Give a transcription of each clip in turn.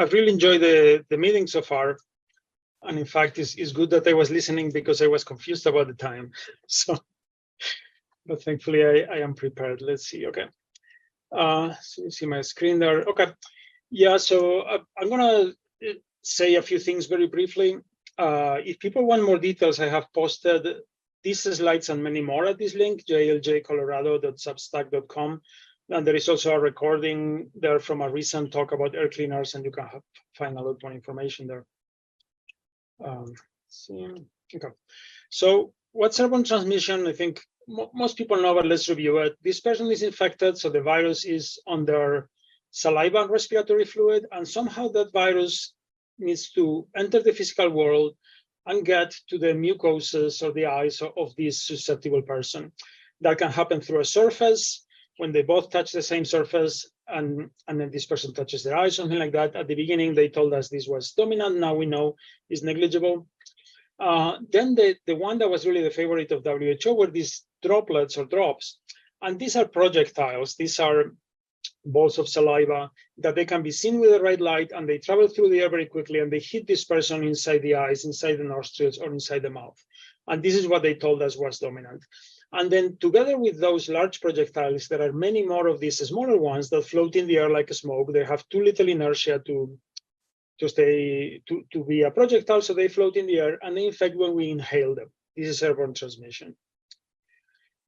I've really enjoyed the meeting so far. And in fact, it's good that I was listening because I was confused about the time. So, but thankfully I am prepared. Let's see. Okay. So you see my screen there. Okay. Yeah. So I'm gonna say a few things very briefly. If people want more details, I have posted these slides and many more at this link, jljcolorado.substack.com. And there is also a recording there from a recent talk about air cleaners, and you can find a lot more information there. Okay. So what's airborne transmission? I think most people know, but let's review it. This person is infected, so the virus is on their saliva and respiratory fluid, and somehow that virus needs to enter the physical world and get to the mucoses or the eyes of this susceptible person. That can happen through a surface, when they both touch the same surface, and then this person touches their eyes, something like that. At the beginning, they told us this was dominant. Now we know is negligible. Then the one that was really the favorite of WHO were these droplets or drops. And these are projectiles. These are balls of saliva that they can be seen with the right light, and they travel through the air very quickly, and they hit this person inside the eyes, inside the nostrils, or inside the mouth. And this is what they told us was dominant. And then together with those large projectiles, there are many more of these smaller ones that float in the air like smoke. They have too little inertia to be a projectile, so they float in the air, and they infect when we inhale them. This is airborne transmission.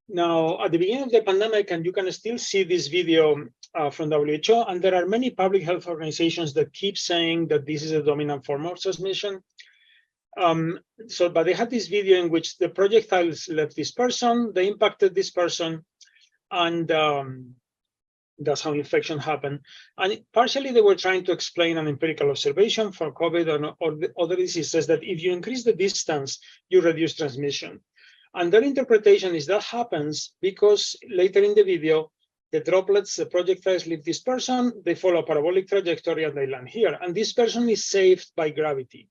Now, at the beginning of the pandemic, and you can still see this video from WHO, and there are many public health organizations that keep saying that this is a dominant form of transmission. But they had this video in which the projectiles left this person, they impacted this person, and that's how infection happened. And partially they were trying to explain an empirical observation for COVID or the other diseases that if you increase the distance, you reduce transmission. And their interpretation is that happens because later in the video, the droplets, the projectiles leave this person, they follow a parabolic trajectory, and they land here. And this person is saved by gravity.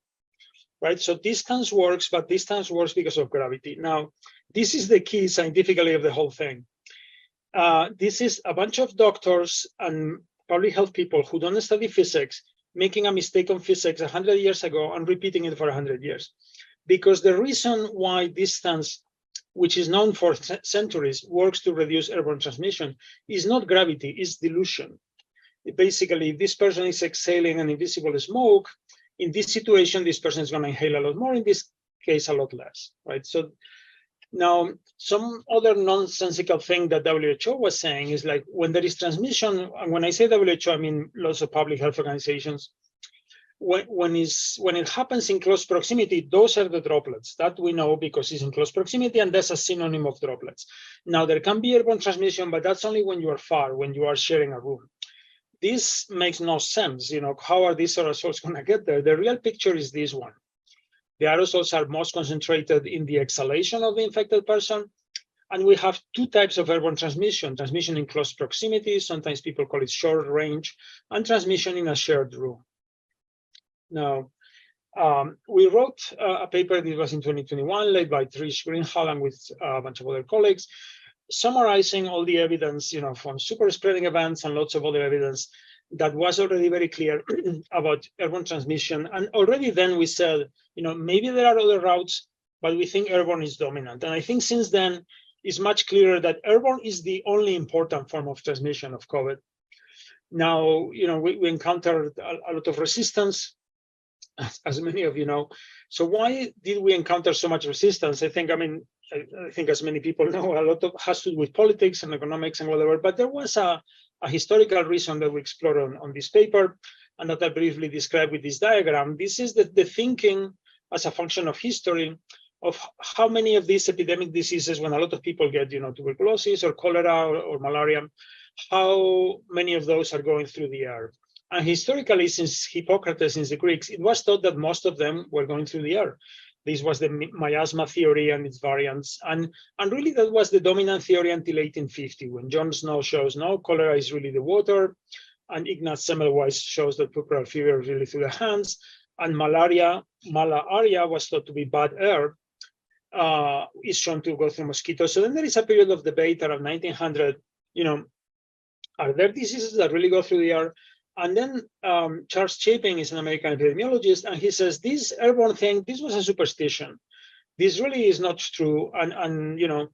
Right, so distance works, but distance works because of gravity. Now, this is the key scientifically of the whole thing. This is a bunch of doctors and public health people who don't study physics, making a mistake on physics 100 years ago and repeating it for 100 years. Because the reason why distance, which is known for centuries, works to reduce airborne transmission is not gravity, it's dilution. Basically, if this person is exhaling an invisible smoke, in this situation, this person is going to inhale a lot more, in this case, a lot less, right? So now, some other nonsensical thing that WHO was saying is like when there is transmission, and when I say WHO, I mean lots of public health organizations, when it happens in close proximity, those are the droplets. That we know because it's in close proximity, and that's a synonym of droplets. Now, there can be airborne transmission, but that's only when you are far, when you are sharing a room. This makes no sense. How are these aerosols going to get there? The real picture is this one. The aerosols are most concentrated in the exhalation of the infected person. And we have two types of airborne transmission: transmission in close proximity, sometimes people call it short range, and transmission in a shared room. Now, we wrote a paper that was in 2021, led by Trish Greenhalgh and with a bunch of other colleagues, summarizing all the evidence, from super spreading events and lots of other evidence that was already very clear about airborne transmission. And already then we said, maybe there are other routes, but we think airborne is dominant. And I think since then, it's much clearer that airborne is the only important form of transmission of COVID. Now, we encountered a lot of resistance, as many of you know. So why did we encounter so much resistance? I think as many people know, a lot of has to do with politics and economics and whatever, but there was a historical reason that we explored on this paper, and that I briefly described with this diagram. This is the thinking as a function of history of how many of these epidemic diseases, when a lot of people get, tuberculosis or cholera or malaria, how many of those are going through the air. And historically, since Hippocrates, since the Greeks, it was thought that most of them were going through the air. This was the miasma theory and its variants. And really, that was the dominant theory until 1850, when John Snow shows, no, cholera is really the water. And Ignaz Semmelweis shows that puerperal fever is really through the hands. And malaria was thought to be bad air, is shown to go through mosquitoes. So then there is a period of debate around 1900, are there diseases that really go through the air? And then Charles Chapin is an American epidemiologist, and he says this airborne thing, this was a superstition. This really is not true, and you know,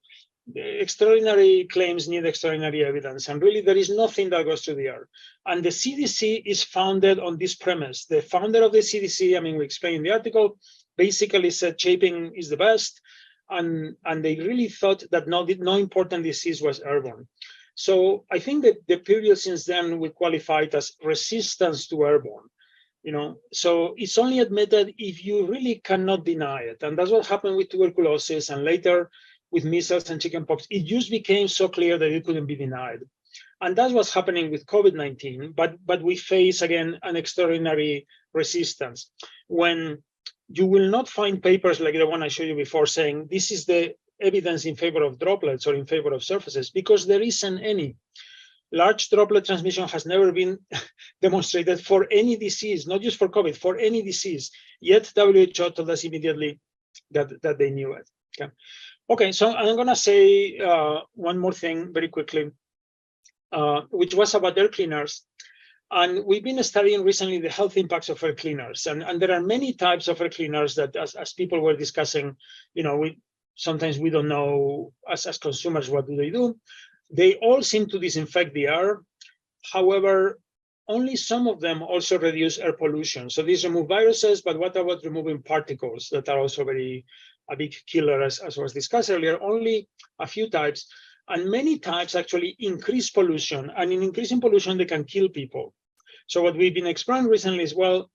extraordinary claims need extraordinary evidence, and really there is nothing that goes through the air. And the CDC is founded on this premise. The founder of the CDC, I mean, we explained in the article, basically said Chapin is the best, and they really thought that no important disease was airborne. So I think that the period since then we qualified as resistance to airborne. You know, so it's only admitted if you really cannot deny it, and that's what happened with tuberculosis, and later with measles and chickenpox. It just became so clear that it couldn't be denied, and that's what's happening with COVID-19. But we face again an extraordinary resistance when you will not find papers like the one I showed you before saying this is the evidence in favor of droplets or in favor of surfaces, because there isn't any. Large droplet transmission has never been demonstrated for any disease, not just for COVID, for any disease. Yet WHO told us immediately that they knew it. Okay, so I'm going to say one more thing very quickly, which was about air cleaners. And we've been studying recently the health impacts of air cleaners. And there are many types of air cleaners that, as people were discussing, you know, sometimes we don't know as consumers what do they do. They all seem to disinfect the air. However, only some of them also reduce air pollution. So these remove viruses, but what about removing particles that are also a big killer, as was discussed earlier? Only a few types, and many types actually increase pollution, and in increasing pollution, they can kill people. So what we've been exploring recently is, well,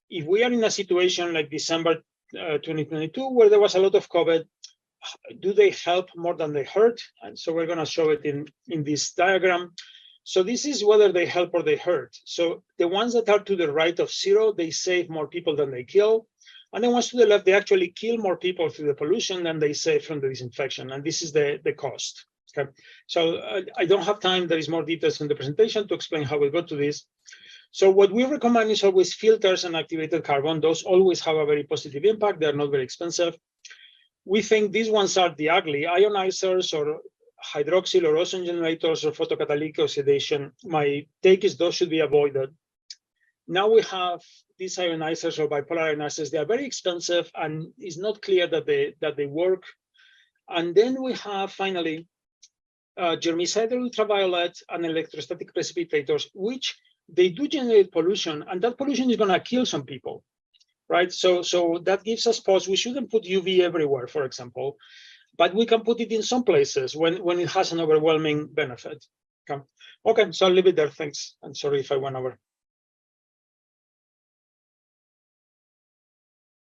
if we are in a situation like December 2022, where there was a lot of COVID, do they help more than they hurt? And so we're going to show it in this diagram. So this is whether they help or they hurt. So the ones that are to the right of 0, they save more people than they kill. And the ones to the left, they actually kill more people through the pollution than they save from the disinfection. And this is the cost. Okay. So I don't have time. There is more details in the presentation to explain how we got to this. So what we recommend is always filters and activated carbon. Those always have a very positive impact. They're not very expensive. We think these ones are the ugly ionizers or hydroxyl or ozone generators or photocatalytic oxidation. My take is those should be avoided. Now we have these ionizers or bipolar ionizers. They are very expensive, and it's not clear that they work. And then we have finally germicidal ultraviolet and electrostatic precipitators, which they do generate pollution, and that pollution is going to kill some people. Right, so that gives us pause. We shouldn't put UV everywhere, for example, but we can put it in some places when it has an overwhelming benefit. Okay, so I'll leave it there. Thanks. I'm sorry if I went over.